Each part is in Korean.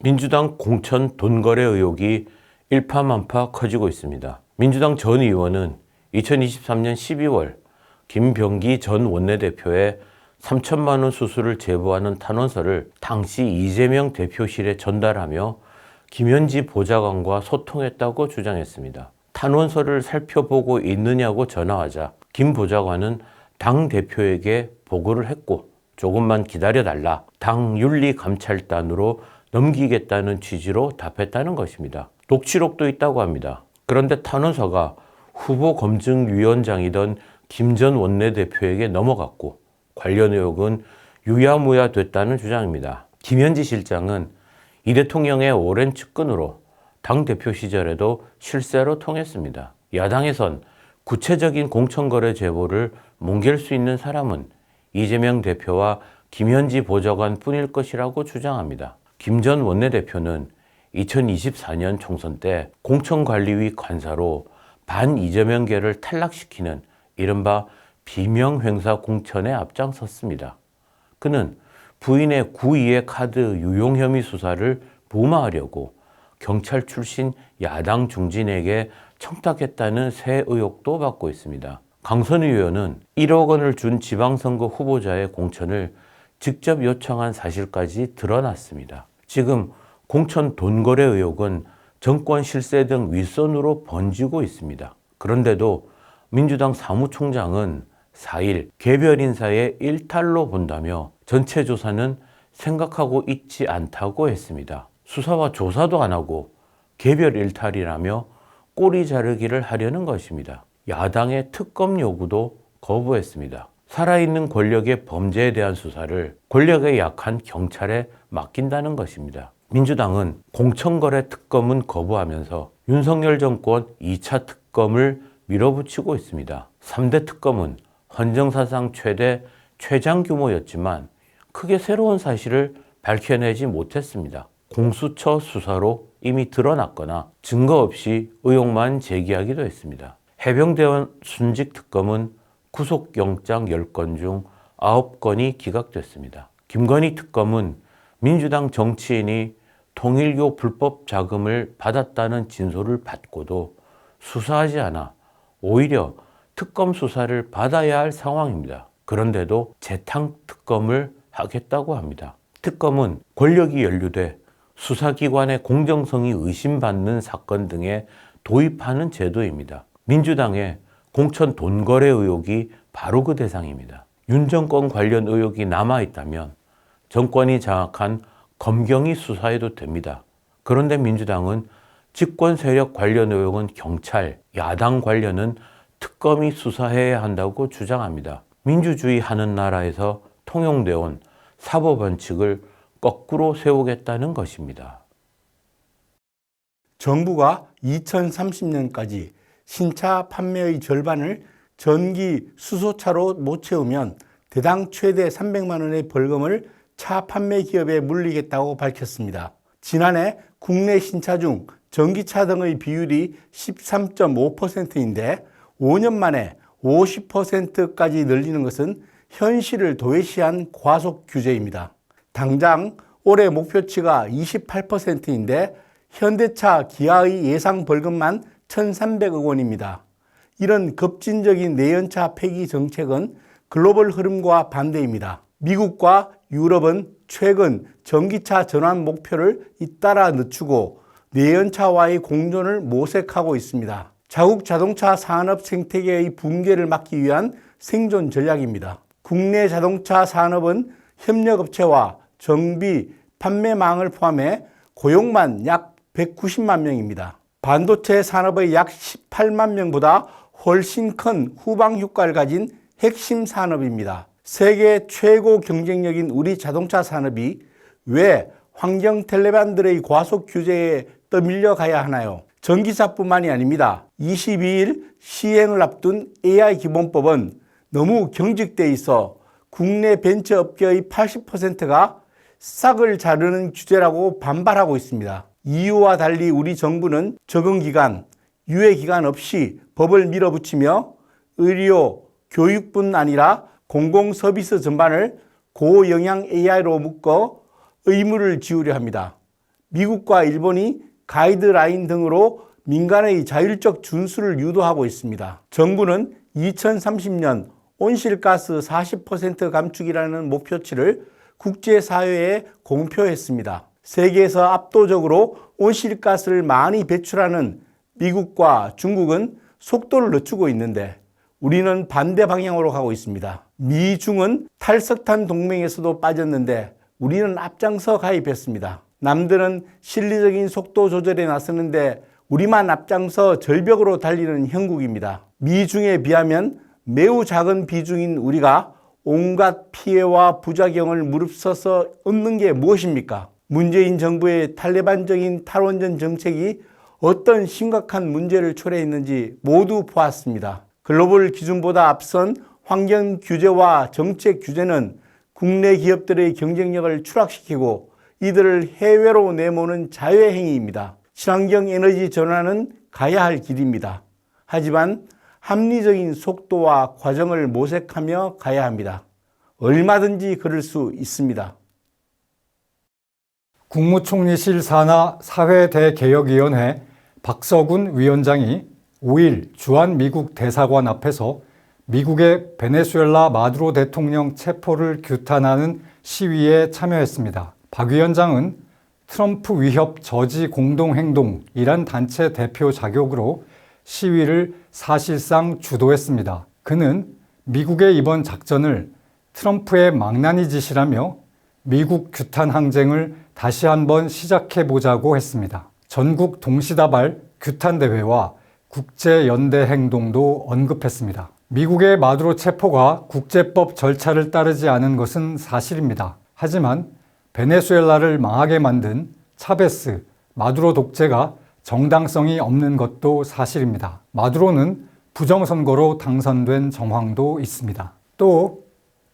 민주당 공천 돈거래 의혹이 일파만파 커지고 있습니다. 민주당 전 의원은 2023년 12월 김병기 전 원내대표의 3천만 원 수수를 제보하는 탄원서를 당시 이재명 대표실에 전달하며 김현지 보좌관과 소통했다고 주장했습니다. 탄원서를 살펴보고 있느냐고 전화하자 김 보좌관은 당 대표에게 보고를 했고 조금만 기다려달라, 당 윤리감찰단으로 넘기겠다는 취지로 답했다는 것입니다. 녹취록도 있다고 합니다. 그런데 탄원서가 후보검증위원장이던 김 전 원내대표에게 넘어갔고 관련 의혹은 유야무야 됐다는 주장입니다. 김현지 실장은 이 대통령의 오랜 측근으로 당대표 시절에도 실세로 통했습니다. 야당에선 구체적인 공천거래 제보를 뭉갤 수 있는 사람은 이재명 대표와 김현지 보좌관 뿐일 것이라고 주장합니다. 김 전 원내대표는 2024년 총선 때 공천관리위 관사로 반이재명계를 탈락시키는 이른바 비명횡사 공천에 앞장섰습니다. 그는 부인의 구이의 카드 유용 혐의 수사를 무마하려고 경찰 출신 야당 중진에게 청탁했다는 새 의혹도 받고 있습니다. 강선희 의원은 1억 원을 준 지방선거 후보자의 공천을 직접 요청한 사실까지 드러났습니다. 지금 공천 돈거래 의혹은 정권 실세 등 윗선으로 번지고 있습니다. 그런데도 민주당 사무총장은 4일 개별 인사의 일탈로 본다며 전체 조사는 생각하고 있지 않다고 했습니다. 수사와 조사도 안 하고 개별 일탈이라며 꼬리 자르기를 하려는 것입니다. 야당의 특검 요구도 거부했습니다. 살아있는 권력의 범죄에 대한 수사를 권력에 약한 경찰에 맡긴다는 것입니다. 민주당은 공천거래 특검은 거부하면서 윤석열 정권 2차 특검을 밀어붙이고 있습니다. 3대 특검은 헌정사상 최대 최장 규모였지만 크게 새로운 사실을 밝혀내지 못했습니다. 공수처 수사로 이미 드러났거나 증거 없이 의혹만 제기하기도 했습니다. 해병대원 순직 특검은 구속영장 10건 중 9건이 기각됐습니다. 김건희 특검은 민주당 정치인이 통일교 불법 자금을 받았다는 진술을 받고도 수사하지 않아 오히려 특검 수사를 받아야 할 상황입니다. 그런데도 재탕 특검을 하겠다고 합니다. 특검은 권력이 연루돼 수사기관의 공정성이 의심받는 사건 등에 도입하는 제도입니다. 민주당의 공천 돈거래 의혹이 바로 그 대상입니다. 윤 정권 관련 의혹이 남아있다면 정권이 장악한 검경이 수사해도 됩니다. 그런데 민주당은 집권 세력 관련 의혹은 경찰, 야당 관련은 특검이 수사해야 한다고 주장합니다. 민주주의 하는 나라에서 통용되어 온 사법원칙을 거꾸로 세우겠다는 것입니다. 정부가 2030년까지 신차 판매의 절반을 전기 수소차로 못 채우면 대당 최대 300만 원의 벌금을 차 판매 기업에 물리겠다고 밝혔습니다. 지난해 국내 신차 중 전기차 등의 비율이 13.5%인데 5년 만에 50%까지 늘리는 것은 현실을 도외시한 과속 규제입니다. 당장 올해 목표치가 28%인데 현대차, 기아의 예상 벌금만 1,300억 원입니다. 이런 급진적인 내연차 폐기 정책은 글로벌 흐름과 반대입니다. 미국과 유럽은 최근 전기차 전환 목표를 잇따라 늦추고 내연차와의 공존을 모색하고 있습니다. 자국 자동차 산업 생태계의 붕괴를 막기 위한 생존 전략입니다. 국내 자동차 산업은 협력업체와 정비, 판매망을 포함해 고용만 약 190만 명입니다. 반도체 산업의 약 18만 명보다 훨씬 큰 후방 효과를 가진 핵심 산업입니다. 세계 최고 경쟁력인 우리 자동차 산업이 왜 환경 텔레반들의 과속 규제에 떠밀려 가야 하나요? 전기차뿐만이 아닙니다. 22일 시행을 앞둔 AI 기본법은 너무 경직돼 있어 국내 벤처업계의 80%가 싹을 자르는 규제라고 반발하고 있습니다. EU와 달리 우리 정부는 적응기간, 유예기간 없이 법을 밀어붙이며 의료, 교육뿐 아니라 공공서비스 전반을 고영양 AI로 묶어 의무를 지우려 합니다. 미국과 일본이 가이드라인 등으로 민간의 자율적 준수를 유도하고 있습니다. 정부는 2030년 온실가스 40% 감축이라는 목표치를 국제사회에 공표했습니다. 세계에서 압도적으로 온실가스를 많이 배출하는 미국과 중국은 속도를 늦추고 있는데 우리는 반대 방향으로 가고 있습니다. 미중은 탈석탄 동맹에서도 빠졌는데 우리는 앞장서 가입했습니다. 남들은 실리적인 속도 조절에 나서는데 우리만 앞장서 절벽으로 달리는 형국입니다. 미중에 비하면 매우 작은 비중인 우리가 온갖 피해와 부작용을 무릅써서 얻는 게 무엇입니까? 문재인 정부의 탈레반적인 탈원전 정책이 어떤 심각한 문제를 초래했는지 모두 보았습니다. 글로벌 기준보다 앞선 환경 규제와 정책 규제는 국내 기업들의 경쟁력을 추락시키고 이들을 해외로 내모는 자유의 행위입니다. 친환경 에너지 전환은 가야 할 길입니다. 하지만 합리적인 속도와 과정을 모색하며 가야 합니다. 얼마든지 그럴 수 있습니다. 국무총리실 산하 사회대개혁위원회 박서군 위원장이 5일 주한 미국 대사관 앞에서 미국의 베네수엘라 마두로 대통령 체포를 규탄하는 시위에 참여했습니다. 박 위원장은 트럼프 위협 저지 공동행동이란 단체 대표 자격으로 시위를 사실상 주도했습니다. 그는 미국의 이번 작전을 트럼프의 망나니 짓이라며 미국 규탄 항쟁을 다시 한번 시작해보자고 했습니다. 전국 동시다발 규탄 대회와 국제연대 행동도 언급했습니다. 미국의 마두로 체포가 국제법 절차를 따르지 않은 것은 사실입니다. 하지만 베네수엘라를 망하게 만든 차베스, 마두로 독재가 정당성이 없는 것도 사실입니다. 마두로는 부정선거로 당선된 정황도 있습니다. 또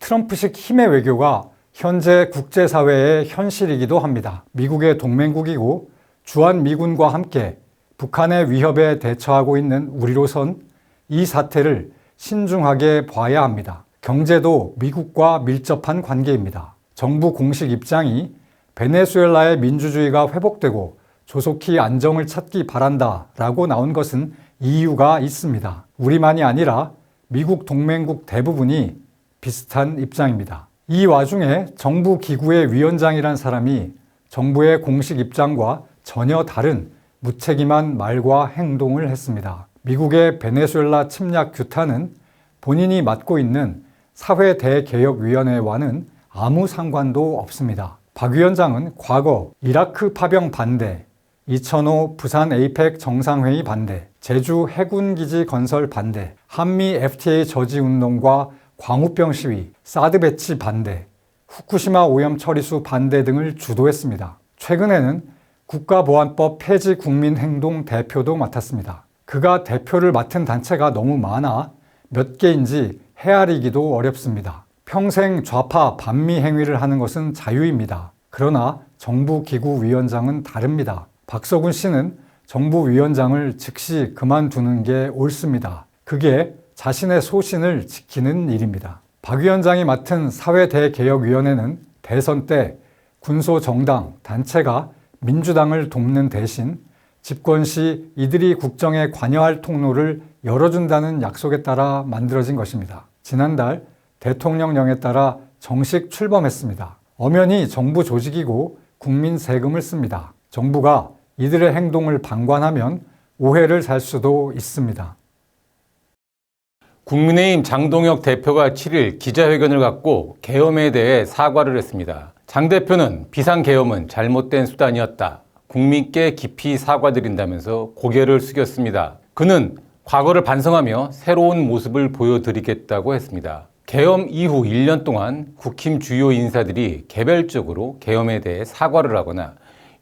트럼프식 힘의 외교가 현재 국제사회의 현실이기도 합니다. 미국의 동맹국이고 주한미군과 함께 북한의 위협에 대처하고 있는 우리로선 이 사태를 신중하게 봐야 합니다. 경제도 미국과 밀접한 관계입니다. 정부 공식 입장이 베네수엘라의 민주주의가 회복되고 조속히 안정을 찾기 바란다 라고 나온 것은 이유가 있습니다. 우리만이 아니라 미국 동맹국 대부분이 비슷한 입장입니다. 이 와중에 정부 기구의 위원장이란 사람이 정부의 공식 입장과 전혀 다른 무책임한 말과 행동을 했습니다. 미국의 베네수엘라 침략 규탄은 본인이 맡고 있는 사회대개혁위원회와는 아무 상관도 없습니다. 박 위원장은 과거 이라크 파병 반대, 2005 부산 에이펙 정상회의 반대, 제주 해군기지 건설 반대, 한미 FTA 저지 운동과 광우병 시위, 사드 배치 반대, 후쿠시마 오염 처리수 반대 등을 주도했습니다. 최근에는 국가보안법 폐지 국민행동 대표도 맡았습니다. 그가 대표를 맡은 단체가 너무 많아 몇 개인지 헤아리기도 어렵습니다. 평생 좌파 반미 행위를 하는 것은 자유입니다. 그러나 정부 기구 위원장은 다릅니다. 박서군 씨는 정부 위원장을 즉시 그만두는 게 옳습니다. 그게 자신의 소신을 지키는 일입니다. 박 위원장이 맡은 사회대개혁위원회는 대선 때 군소정당, 단체가 민주당을 돕는 대신 집권 시 이들이 국정에 관여할 통로를 열어준다는 약속에 따라 만들어진 것입니다. 지난달 대통령령에 따라 정식 출범했습니다. 엄연히 정부 조직이고 국민 세금을 씁니다. 정부가 이들의 행동을 방관하면 오해를 살 수도 있습니다. 국민의힘 장동혁 대표가 7일 기자회견을 갖고 계엄에 대해 사과를 했습니다. 장 대표는 비상계엄은 잘못된 수단이었다. 국민께 깊이 사과드린다면서 고개를 숙였습니다. 그는 과거를 반성하며 새로운 모습을 보여드리겠다고 했습니다. 계엄 이후 1년 동안 국힘 주요 인사들이 개별적으로 계엄에 대해 사과를 하거나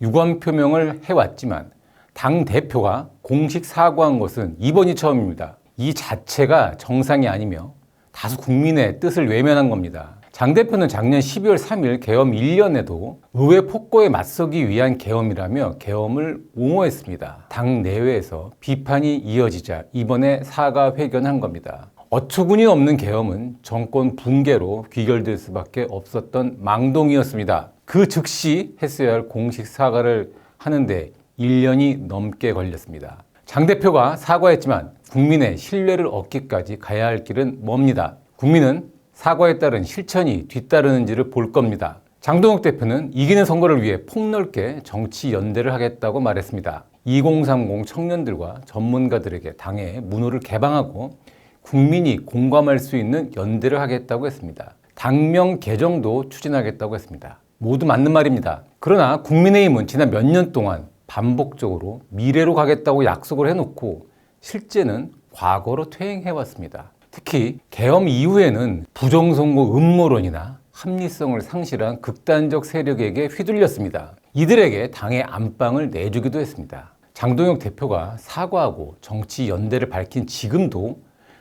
유감 표명을 해왔지만 당 대표가 공식 사과한 것은 이번이 처음입니다. 이 자체가 정상이 아니며 다수 국민의 뜻을 외면한 겁니다. 장 대표는 작년 12월 3일 계엄 1년에도 의회 폭거에 맞서기 위한 계엄이라며 계엄을 옹호했습니다. 당 내외에서 비판이 이어지자 이번에 사과 회견한 겁니다. 어처구니 없는 계엄은 정권 붕괴로 귀결될 수밖에 없었던 망동이었습니다. 그 즉시 했어야 할 공식 사과를 하는데 1년이 넘게 걸렸습니다. 장 대표가 사과했지만 국민의 신뢰를 얻기까지 가야 할 길은 멉니다. 국민은 사과에 따른 실천이 뒤따르는지를 볼 겁니다. 장동혁 대표는 이기는 선거를 위해 폭넓게 정치 연대를 하겠다고 말했습니다. 2030 청년들과 전문가들에게 당의 문호를 개방하고 국민이 공감할 수 있는 연대를 하겠다고 했습니다. 당명 개정도 추진하겠다고 했습니다. 모두 맞는 말입니다. 그러나 국민의힘은 지난 몇 년 동안 반복적으로 미래로 가겠다고 약속을 해놓고 실제는 과거로 퇴행해왔습니다. 특히 계엄 이후에는 부정선거 음모론이나 합리성을 상실한 극단적 세력에게 휘둘렸습니다. 이들에게 당의 안방을 내주기도 했습니다. 장동혁 대표가 사과하고 정치 연대를 밝힌 지금도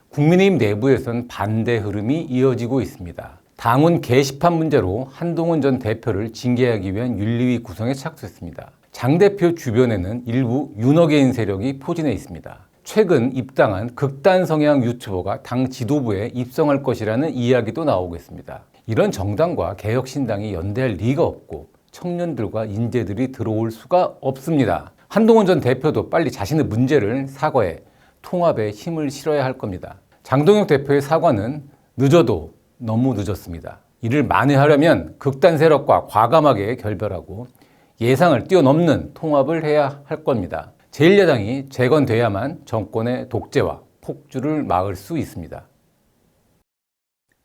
국민의힘 내부에선 반대 흐름이 이어지고 있습니다. 당원 게시판 문제로 한동훈 전 대표를 징계하기 위한 윤리위 구성에 착수했습니다. 장 대표 주변에는 일부 윤어게인 세력이 포진해 있습니다. 최근 입당한 극단 성향 유튜버가 당 지도부에 입성할 것이라는 이야기도 나오고 있습니다. 이런 정당과 개혁신당이 연대할 리가 없고 청년들과 인재들이 들어올 수가 없습니다. 한동훈 전 대표도 빨리 자신의 문제를 사과해 통합에 힘을 실어야 할 겁니다. 장동혁 대표의 사과는 늦어도 너무 늦었습니다. 이를 만회하려면 극단 세력과 과감하게 결별하고 예상을 뛰어넘는 통합을 해야 할 겁니다. 제1야당이 재건돼야만 정권의 독재와 폭주를 막을 수 있습니다.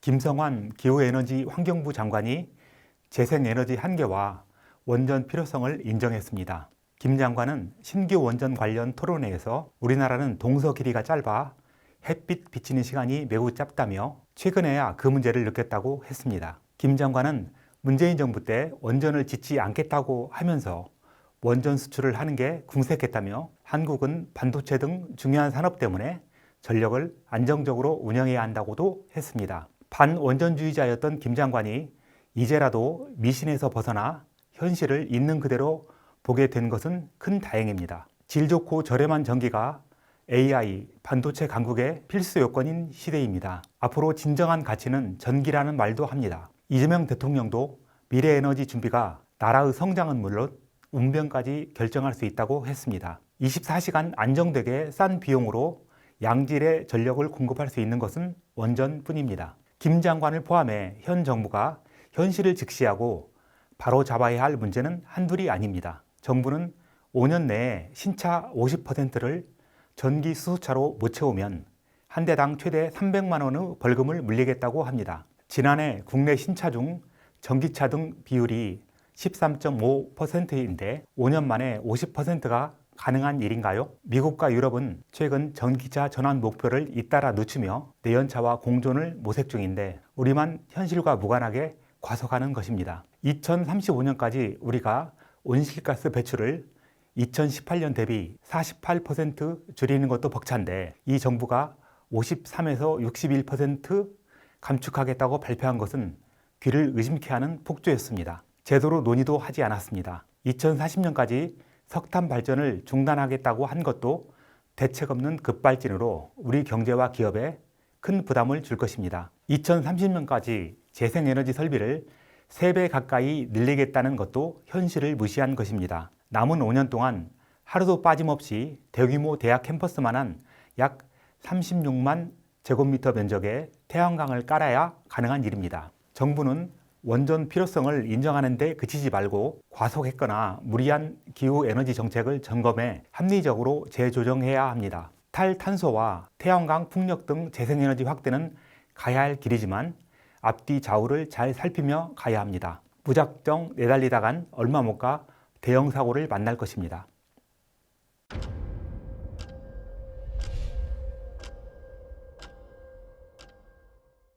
김성환 기후에너지 환경부 장관이 재생에너지 한계와 원전 필요성을 인정했습니다. 김 장관은 신규 원전 관련 토론회에서 우리나라는 동서 길이가 짧아 햇빛 비치는 시간이 매우 짧다며 최근에야 그 문제를 느꼈다고 했습니다. 김 장관은 문재인 정부 때 원전을 짓지 않겠다고 하면서 원전 수출을 하는 게 궁색했다며 한국은 반도체 등 중요한 산업 때문에 전력을 안정적으로 운영해야 한다고도 했습니다. 반원전주의자였던 김 장관이 이제라도 미신에서 벗어나 현실을 있는 그대로 보게 된 것은 큰 다행입니다. 질 좋고 저렴한 전기가 AI, 반도체 강국의 필수 요건인 시대입니다. 앞으로 진정한 가치는 전기라는 말도 합니다. 이재명 대통령도 미래에너지 준비가 나라의 성장은 물론 운명까지 결정할 수 있다고 했습니다. 24시간 안정되게 싼 비용으로 양질의 전력을 공급할 수 있는 것은 원전뿐입니다. 김 장관을 포함해 현 정부가 현실을 직시하고 바로 잡아야 할 문제는 한둘이 아닙니다. 정부는 5년 내에 신차 50%를 전기 수소차로 못 채우면 한 대당 최대 300만 원의 벌금을 물리겠다고 합니다. 지난해 국내 신차 중 전기차 등 비율이 13.5%인데 5년 만에 50%가 가능한 일인가요? 미국과 유럽은 최근 전기차 전환 목표를 잇따라 늦추며 내연차와 공존을 모색 중인데 우리만 현실과 무관하게 과속하는 것입니다. 2035년까지 우리가 온실가스 배출을 2018년 대비 48% 줄이는 것도 벅찬데 이 정부가 53에서 61% 감축하겠다고 발표한 것은 귀를 의심케 하는 폭주였습니다. 제대로 논의도 하지 않았습니다. 2040년까지 석탄 발전을 중단하겠다고 한 것도 대책 없는 급발진으로 우리 경제와 기업에 큰 부담을 줄 것입니다. 2030년까지 재생에너지 설비를 3배 가까이 늘리겠다는 것도 현실을 무시한 것입니다. 남은 5년 동안 하루도 빠짐없이 대규모 대학 캠퍼스만한 약 36만 제곱미터 면적의 태양광을 깔아야 가능한 일입니다. 정부는 원전 필요성을 인정하는 데 그치지 말고 과속했거나 무리한 기후에너지 정책을 점검해 합리적으로 재조정해야 합니다. 탈탄소와 태양광, 풍력 등 재생에너지 확대는 가야 할 길이지만 앞뒤 좌우를 잘 살피며 가야 합니다. 무작정 내달리다간 얼마 못 가 대형 사고를 만날 것입니다.